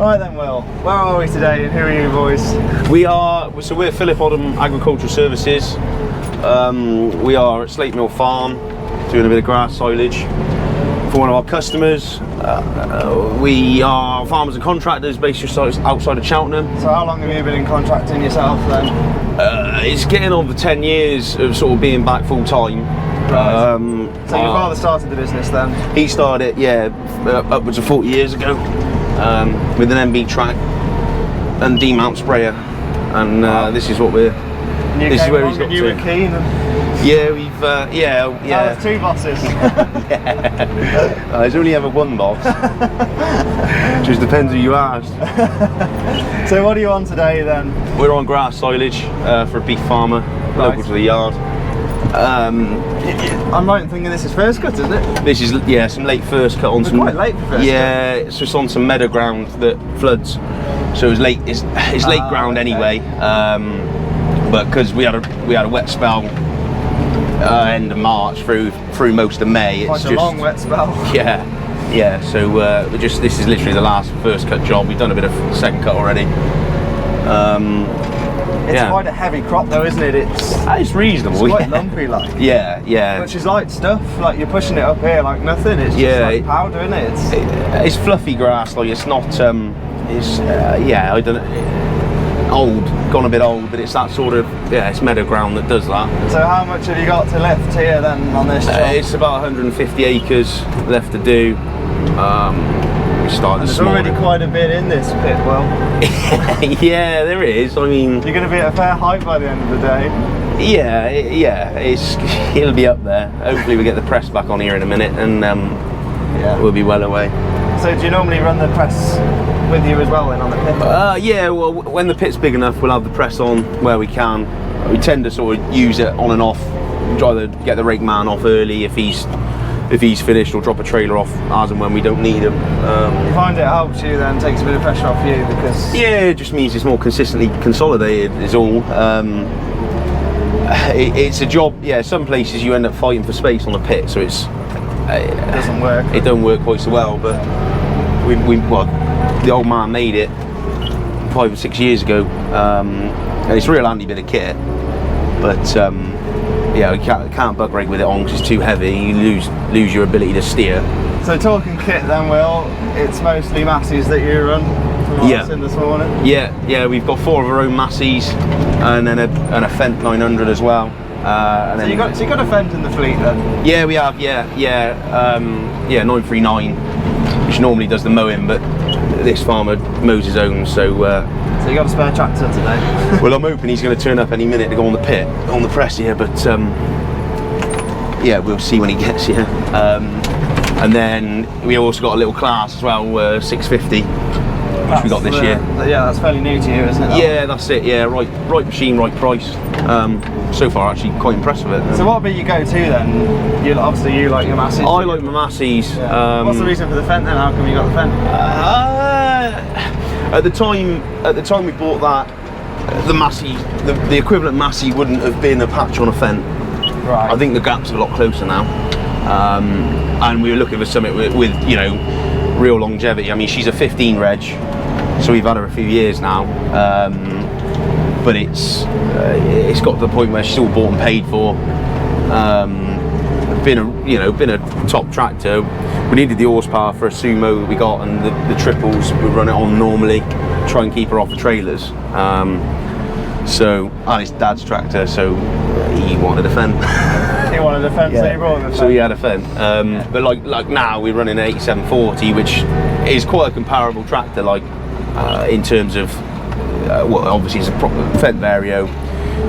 Right then, Will, where are we today and who are you boys? We're Philip Odams Agricultural Services. We are at Slate Mill Farm doing a bit of grass silage for one of our customers. We are farmers and contractors based just outside of Cheltenham. So how long have you been in contracting yourself then? It's getting on for 10 years of sort of being back full time. Right. So your father started the business then? He started, yeah, upwards of 40 years ago with an MB track and D-mount sprayer, and this is what we're. This is where he's got to. You were keen. Yeah, we've yeah. There's two bosses. Yeah. There's only ever one boss. Just depends who you ask. So what are you on today then? We're on grass silage for a beef farmer, local to the yard. I'm right in thinking this is first cut, isn't it? This is, yeah, some late first cut on it's some. Quite late for first cut. Yeah, it's just on some meadow ground that floods, so it's late. It's late ground anyway. But because we had a wet spell end of March through most of May, it's quite just a long wet spell. Yeah. So this is literally the last first cut job. We've done a bit of second cut already. It's quite a heavy crop though, isn't it? It's reasonable. It's quite lumpy, like. Yeah. Which is light stuff. Like you're pushing it up here like nothing. It's just like powder, isn't it? It's fluffy grass. Like it's not. I don't know. Old, gone a bit old, but it's that sort of, it's meadow ground that does that. So how much have you got to lift here then on this job? It's about 150 acres left to do. We started this morning. There's already quite a bit in this pit, Will. Yeah, there is. I mean, you're going to be at a fair height by the end of the day. Yeah, it'll be up there. Hopefully we get the press back on here in a minute, and we'll be well away. So do you normally run the press with you as well then on the pit? Yeah, well, when the pit's big enough, we'll have the press on where we can. We tend to sort of use it on and off. Try to get the rake man off early if he's finished, or drop a trailer off as and when we don't need him. You find it helps you then, takes a bit of pressure off you because... Yeah, it just means it's more consistently consolidated is all. It's a job, some places you end up fighting for space on the pit, so it doesn't work. It don't work quite so well, but the old man made it 5 or 6 years ago, and it's a real handy bit of kit, but you can't buck rake with it on because it's too heavy. You lose your ability to steer. So talking kit then, Will, it's mostly Masseys that you run from what I've seen this morning? Yeah, we've got 4 of our own Masseys and then a Fendt 900 as well. So you got a Fendt in the fleet then? Yeah, we have. 939, which normally does the mowing, but this farmer mows his own, so. So you got a spare tractor today? Well, I'm hoping he's going to turn up any minute to go on the pit, on the press here, but we'll see when he gets here. And then we also got a little Claas as well, 650, which we got this year. Yeah, that's fairly new to you, isn't it? Yeah, that's it. Yeah, right machine, right price. So far, actually, quite impressed with it. So, what would be your go-to then? Obviously, you like your Masseys. I like my Masseys. Yeah. What's the reason for the Fendt then? How come you got the Fendt? At the time we bought that, the Massey, the equivalent Massey wouldn't have been a patch on a Fendt. Right. I think the gap's a lot closer now, and we were looking for something with real longevity. I mean, she's a 15 reg, so we've had her a few years now. But it's got to the point where she's all bought and paid for. Been a top tractor. We needed the horsepower for a sumo that we got, and the triples we run it on normally. Try and keep her off the trailers. And it's Dad's tractor, so he wanted a Fendt. He wanted a Fendt, so you brought him a Fendt. So he had a Fendt. But like now we're running an 8740, which is quite a comparable tractor, in terms of. Obviously it's a proper Fendt Vario.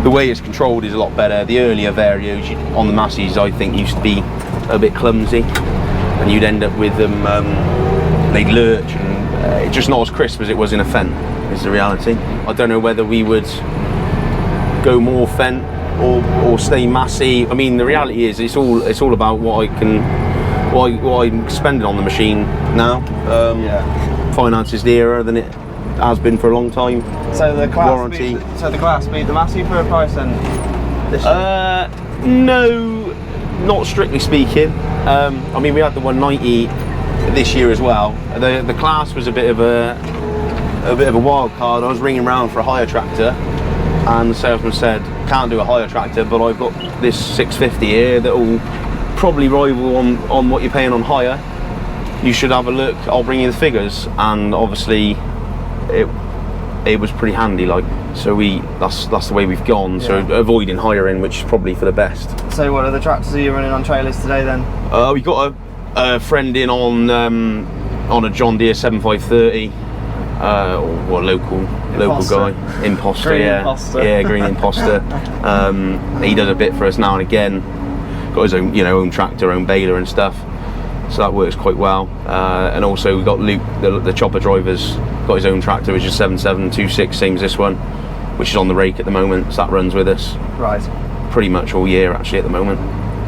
The way it's controlled is a lot better. The earlier Varios on the Masseys, I think, used to be a bit clumsy, and you'd end up with them, they'd lurch, and it's just not as crisp as it was in a Fendt, is the reality. I don't know whether we would go more Fendt or stay Massey. I mean, the reality is it's all about what I'm spending on the machine now. Finance is dearer than it has been for a long time. So the Claas warranty. So the Claas beat the Massey for a price then? This year? No, not strictly speaking. I mean, we had the 190 this year as well. The Claas was a bit of a a bit of a wild card. I was ringing around for a hire tractor, and the salesman said, can't do a hire tractor, but I've got this 650 here that will probably rival on what you're paying on hire. You should have a look, I'll bring you the figures. And obviously it was pretty handy, like, so that's the way we've gone. So avoiding hiring, which is probably for the best. So what other tractors are you running on trailers today then? We got a friend in on a John Deere 7530, or local guy, Imposter, green yeah, Imposter. Yeah, green Imposter. He does a bit for us now and again. Got his own, own tractor, own baler and stuff. So that works quite well. And also we've got Luke, the chopper driver's got his own tractor, which is 7726, same as this one, which is on the rake at the moment. So that runs with us. Right. Pretty much all year actually at the moment.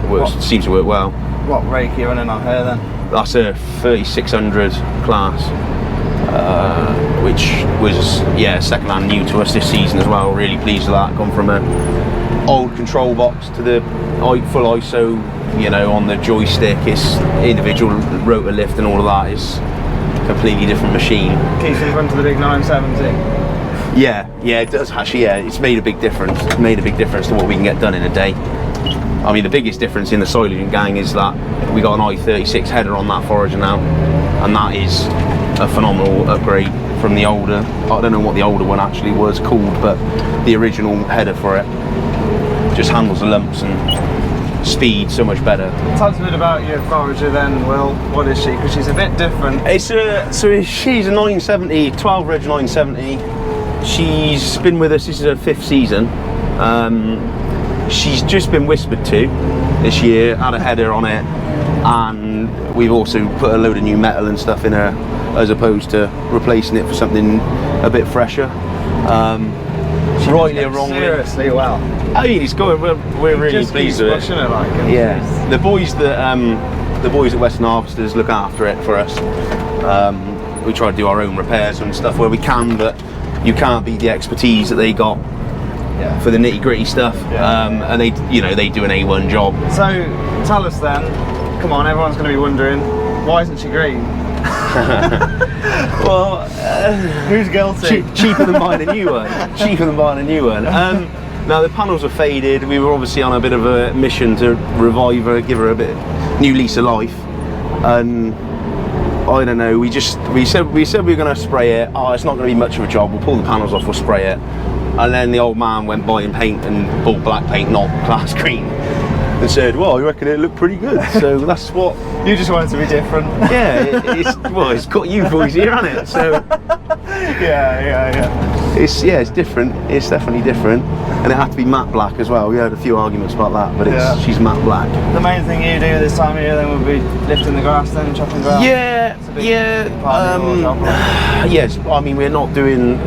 It works, seems to work well. What rake are you running on here then? That's a 3600 Claas, which was second hand new to us this season as well. Really pleased with that. Gone from a old control box to the full ISO, on the joystick. It's individual rotor lift and all of that. Is completely different machine. Keeps in front of the big 970. Yeah, it does actually. Yeah, it's made a big difference. It's made a big difference to what we can get done in a day. I mean, the biggest difference in the silage gang is that we got an I-36 header on that forager now, and that is a phenomenal upgrade from the older. I don't know what the older one actually was called, but the original header for it just handles the lumps and speed so much better. Tell us a bit about your forager then, Will. What is she? Because she's a bit different. She's a 970, 12 Reg 970. She's been with us, this is her 5th season. She's just been whispered to this year, had a header on it, and we've also put a load of new metal and stuff in her, as opposed to replacing it for something a bit fresher. Rightly or wrongly. Seriously, well. I mean, it's going. We're really pleased with it. Yeah, the boys that Western Harvesters look after it for us. We try to do our own repairs and stuff where we can, but you can't beat the expertise that they got for the nitty gritty stuff. And they do an A1 job. So tell us then. Come on, everyone's going to be wondering, why isn't she green? Well, who's guilty? Cheaper than buying a new one. Cheaper than buying a new one. Now the panels are faded. We were obviously on a bit of a mission to revive her, give her a bit new lease of life. And I don't know. We said we were going to spray it. Oh, it's not going to be much of a job. We'll pull the panels off. We'll spray it. And then the old man went buying paint and bought black paint, not Claas green, and said, "Well, I reckon it looked pretty good." So that's what. You just wanted to be different. Yeah, it's got you boys here, hasn't it? So yeah. It's different. It's definitely different, and it had to be matte black as well. We had a few arguments about that, but she's matte black. The main thing you do this time of year then would be lifting the grass, then chopping grass. Yes. I mean, we're not doing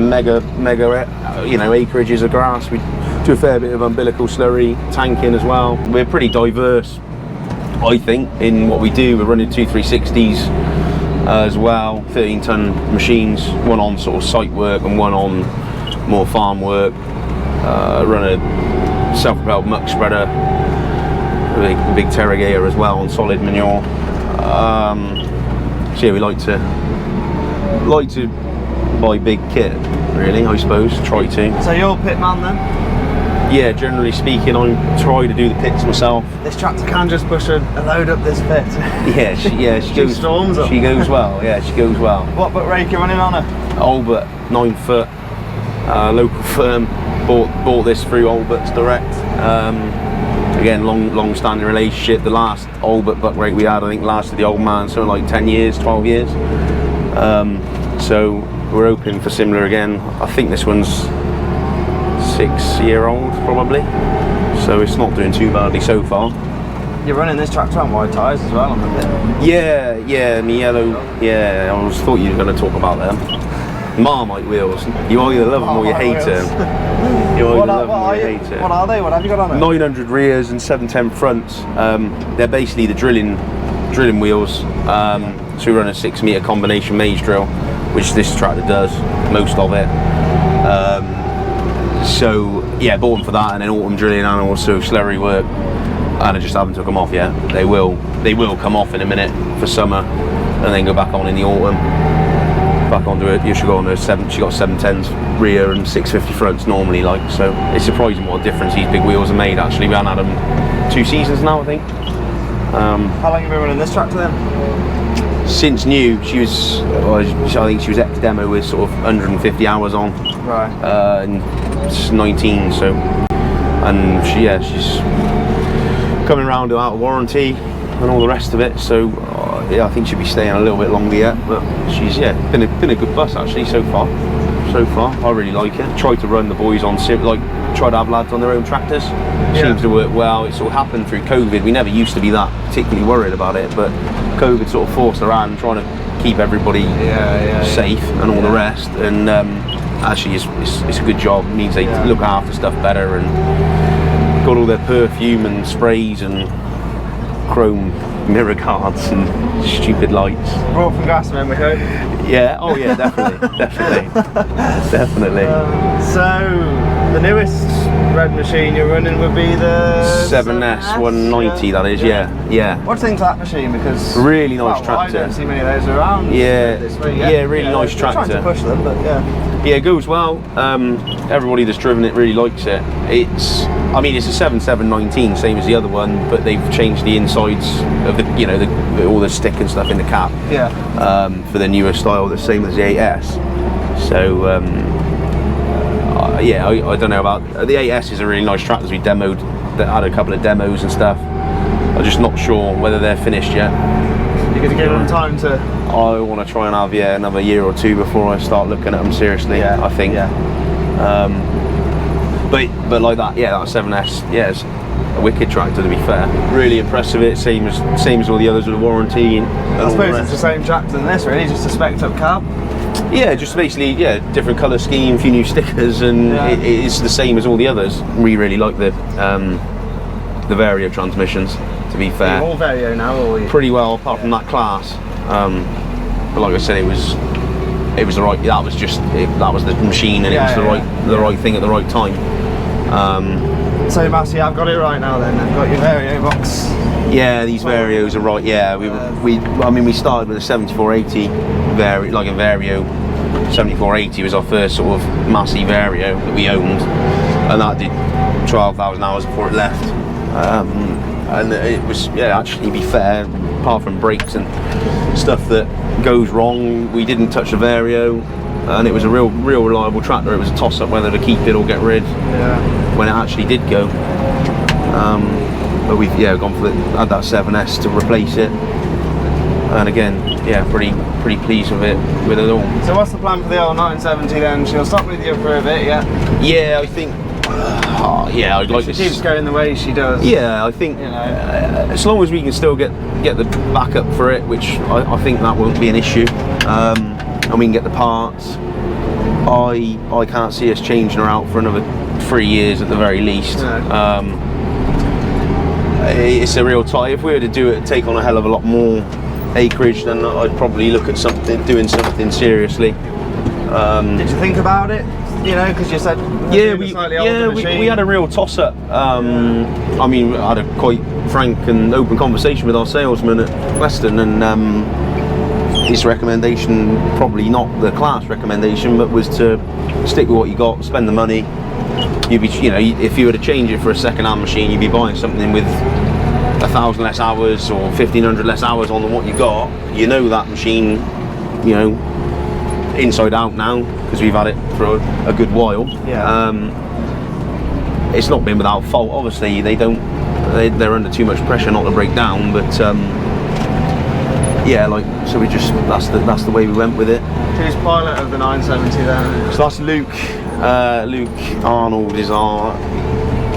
mega acreages of grass. We do a fair bit of umbilical slurry, tanking as well. We're pretty diverse, I think, in what we do. We're running 2 360s as well, 13-ton machines, one on sort of site work and one on more farm work. Run a self-propelled muck spreader, a big Terragator as well on solid manure. So yeah, we like to buy big kit, really, I suppose, try to. So you're pit man then? Yeah, generally speaking, I try to do the pits myself. This tractor can just push a load up this pit. She goes. Storms up. She goes well. Yeah, she goes well. What butt rake are you running on her? Albert, 9 foot, local firm. Bought this through Albert's direct. Again, long-standing relationship. The last Albert buck rake we had, I think, lasted the old man something like 10 years, 12 years. So we're hoping for similar again. I think this one's 6-year-old probably, so it's not doing too badly so far. You're running this tractor on wide tyres as well on the bit. Yeah, me yellow. Yeah, I thought you were going to talk about them. Marmite wheels. You either love them or you hate them. What are they? What have you got on it? 900 rears and 710 fronts. They're basically the drilling wheels. So we run a 6-metre combination maze drill, which this tractor does most of it. So yeah, bought them for that, and then autumn drilling and also slurry work. And I just haven't took them off yet. They will come off in a minute for summer, and then go back on in the autumn. back onto it. You should go on her seven. She got 710s rear and 650 fronts normally, like, so it's surprising what a difference these big wheels have made. Actually, we haven't had them 2 seasons now, I think. How long have you been running this tractor then? Since new, she was. Well, I think she was ex-demo with sort of 150 hours on. Right. And it's 19, so, and she's coming around to out of warranty and all the rest of it. So yeah, I think she'll be staying a little bit longer yet. But she's been a good bus actually so far. I really like it. Tried to run the boys on try to have lads on their own tractors. Seems to work well. It sort of happened through COVID. We never used to be that particularly worried about it, but COVID sort of forced our hand, trying to keep everybody safe and all the rest. And actually, it's a good job. It means they look after stuff better and got all their perfume and sprays and chrome mirror guards and stupid lights. Brought from GRASSMEN, we hope. Yeah. Oh yeah, definitely, definitely. So the newest red machine you're running would be the 7S 190. That is, yeah. What do you think of that machine? Because really nice tractor. I don't see many of those around. This week, really nice tractor. Trying to push them, but yeah, it goes well. Everybody that's driven it really likes it. It's a 7719, same as the other one, but they've changed the insides of all the stick and stuff in the cap. For the newer style, the same as the 8S. So I don't know about the 8S. Is a really nice tractor. We demoed, that had a couple of demos and stuff. I'm just not sure whether they're finished yet. You're going to give them time to. I want to try and have another year or two before I start looking at them seriously. I think. But like that, that 7S, it's a wicked tractor to be fair. Really impressed with it, same as all the others with a warranty. I suppose it's the same tractor than this, really, just a spec'd up cab. Yeah, just basically, different colour scheme, a few new stickers, and it's the same as all the others. We really like the Vario transmissions, to be fair. All Vario now, or you? Pretty well, apart from that Claas. But like I said, it was the right. That was the machine, and it was the right thing at the right time. So Massey, I've got it right now. Then I've got your Vario box. Yeah, these Varios are right. Yeah, we started with a 7480 like a Vario. 7480 was our first sort of Massey Vario that we owned, and that did 12,000 hours before it left. And it was actually, to be fair, apart from brakes and stuff that goes wrong, we didn't touch the Vario, and it was a real reliable tractor. It was a toss up whether to keep it or get rid when it actually did go. But we've gone for had that 7S to replace it, and again pretty pleased with it all. So what's the plan for the old 970 then? She'll stop with you for a bit, I think I'd like to. She keeps going the way she does. I think as long as we can still get the backup for it, which I think that won't be an issue, and we can get the parts, I can't see us changing her out for another 3 years at the very least. It's a real tie. If we were to do it, take on a hell of a lot more acreage, then I'd probably look at doing something seriously. Did you think about it? Because you said we had a real toss up. I had a quite frank and open conversation with our salesman at Western, and his recommendation, probably not the Claas recommendation, but was to stick with what you got, spend the money. You'd be, if you were to change it for a second-hand machine, you'd be buying something with 1,000 less hours or 1,500 less hours on than what you got. That machine, inside out now, because we've had it for a good while. It's not been without fault. Obviously, they're under too much pressure not to break down. But so we just that's the way we went with it. Who's pilot of the 970 then? So that's Luke. Luke Arnold is our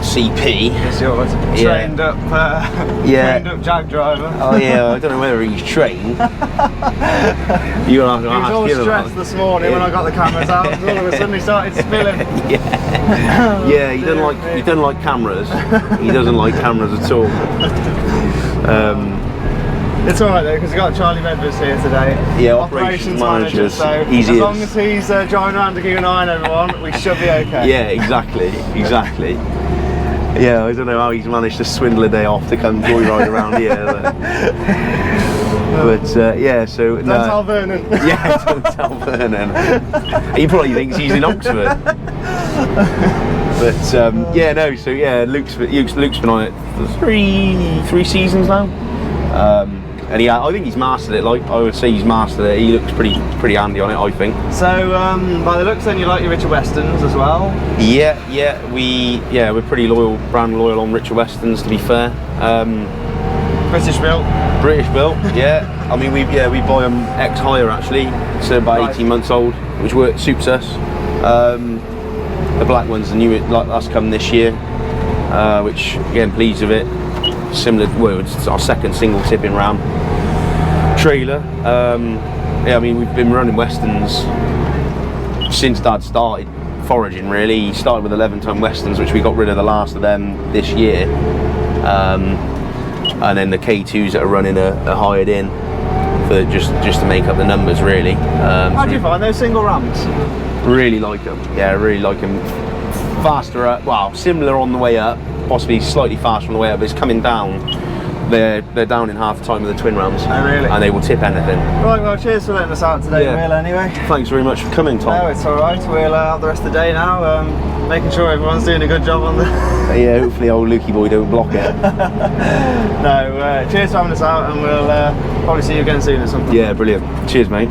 CP. It's yours. Trained up Jag driver. Oh I don't know whether he's trained. You're gonna have to ask him. He was all stressed this morning when I got the cameras out. All of a sudden he started spilling. He doesn't like cameras. He doesn't like cameras at all. It's alright though, because we've got Charlie Medvers here today. Operations manager. So as long as he's driving around to keep an eye on everyone, we should be okay. Exactly. I don't know how he's managed to swindle a day off to come joyride around here. But yeah, so Don't tell Vernon. Yeah, don't tell Vernon. He probably thinks he's in Oxford. But yeah, no. So yeah, Luke's been on it for three seasons now. And I think he's mastered it. Like I would say, he's mastered it. He looks pretty handy on it, I think. So by the looks, then you like your Richard Westons as well? Yeah, we're pretty brand loyal on Richard Westons, to be fair. British built. Yeah. I mean, we buy them ex-hire actually, so about 18 months old, which suits us. The black one's the new, like that's come this year, which again, pleased with it. Similar, well, it's our second single tipping ram trailer. Yeah, I mean, we've been running Westons since Dad started foraging. Really, he started with 11-ton Westons, which we got rid of the last of them this year, and then the K2s that are running are hired in for just to make up the numbers, really. How do you find those single rams? Really like them. Yeah, really like them. Faster up, well, similar on the way up, possibly slightly faster on the way up, but it's coming down. They're down in half the time of the twin rams. Oh, really? And they will tip anything. Right, well, cheers for letting us out today, Will, anyway. Thanks very much for coming, Tom. No, it's alright. We'll have the rest of the day now, making sure everyone's doing a good job on the... Yeah, hopefully old Lukey boy don't block it. No, cheers for having us out, and we'll probably see you again soon at some point. Yeah, brilliant. Cheers, mate.